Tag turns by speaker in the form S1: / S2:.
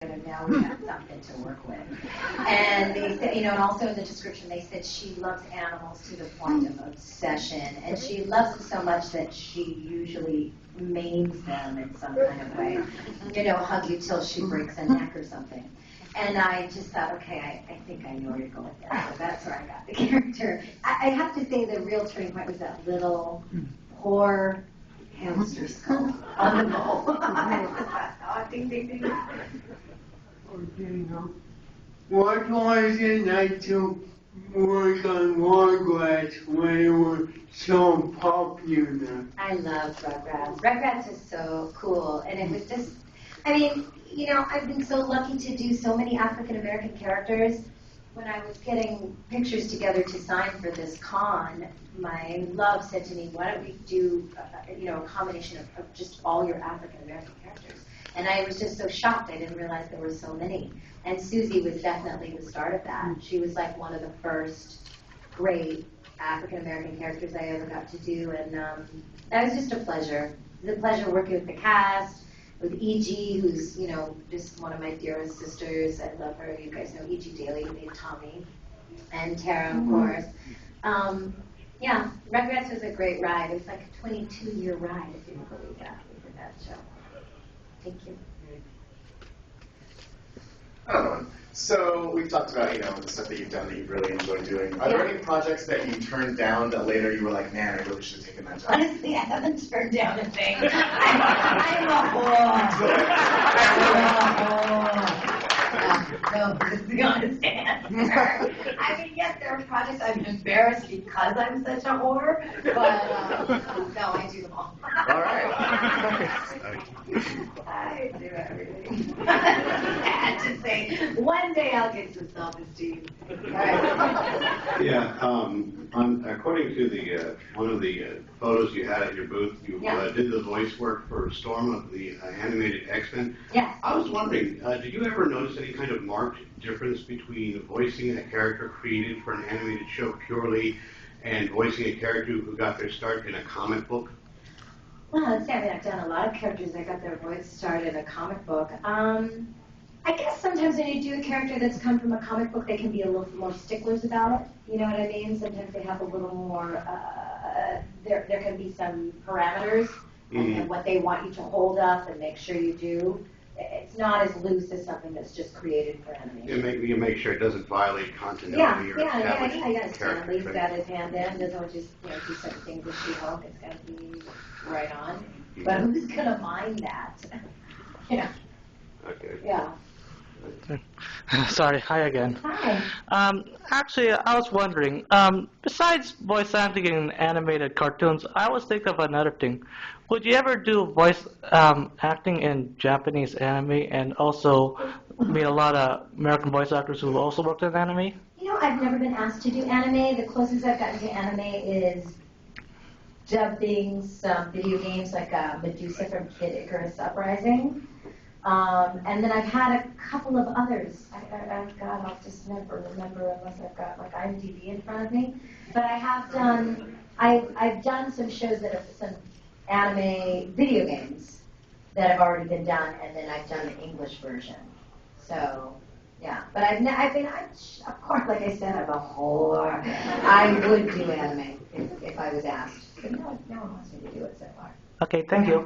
S1: and now we have something to work with. And they said, and also in the description they said she loves animals to the point of obsession, and she loves them so much that she usually maims them in some kind of way. Hug you till she breaks a neck or something. And I just thought, okay, I think I know where you're going with that. So that's where I got the character. I have to say the real turning point was that little poor hamster skull on the bowl. Oh, ding, ding, ding.
S2: What was it like to work on Rugrats when it was so popular?
S1: I love Rugrats. Rugrats is so cool. And it was just, I've been so lucky to do so many African American characters. When I was getting pictures together to sign for this con, my love said to me, why don't we do, a combination of just all your African American characters? And I was just so shocked. I didn't realize there were so many. And Susie was definitely the start of that. She was like one of the first great African American characters I ever got to do. And that was just a pleasure. It was a pleasure working with the cast, with E.G., who's, just one of my dearest sisters. I love her. You guys know E.G. Daly, who made Tommy. And Tara, of course. Rugrats was a great ride. It was like a 22-year ride, if you can believe that. We did that show. Thank you.
S3: So we've talked about, the stuff that you've done that you really enjoy doing. Are there any projects that you turned down that later you were like, man, I really should have taken that job?
S1: Honestly, I haven't turned down a thing. I'm a whore. No, this is the honest answer. Yes, there are projects I'm embarrassed because I'm such a whore, but no, I do them all.
S3: All right.
S1: I do everything. I had to say, one day I'll get some self-esteem. All right.
S4: Yeah, according to one of the photos you had at your booth, you did the voice work for Storm of the animated X-Men.
S1: Yes.
S4: I was wondering, did you ever notice any kind of marked difference between voicing a character created for an animated show purely and voicing a character who got their start in a comic book?
S1: Well, I've done a lot of characters that got their voice started in a comic book. I guess sometimes when you do a character that's come from a comic book, they can be a little more sticklers about it. You know what I mean? Sometimes they have a little more, there can be some parameters and what they want you to hold up and make sure you do. It's not as loose as something that's just created for animation.
S4: You make sure it doesn't violate continuity or establish
S1: character.
S4: Stan
S1: Lee's got his hand in. Doesn't just do certain things with She-Hulk. It's got to be right on. But who's going to mind that?
S4: Okay.
S1: Yeah.
S5: Sorry, hi again.
S1: Hi.
S5: Actually, I was wondering, besides voice acting in animated cartoons, I was thinking of another thing. Would you ever do voice acting in Japanese anime and also meet a lot of American voice actors who also worked in anime?
S1: I've never been asked to do anime. The closest I've gotten to anime is dubbing some video games like Medusa from Kid Icarus Uprising. And then I've had a couple of others. I'll just never remember unless I've got like IMDb in front of me. But I have done, I've done some shows that have some anime video games that have already been done, and then I've done the English version. So, yeah. But of course, like I said, I'm a whore. I would do anime if I was asked. But no one wants me to do it so far.
S5: Okay, thank you.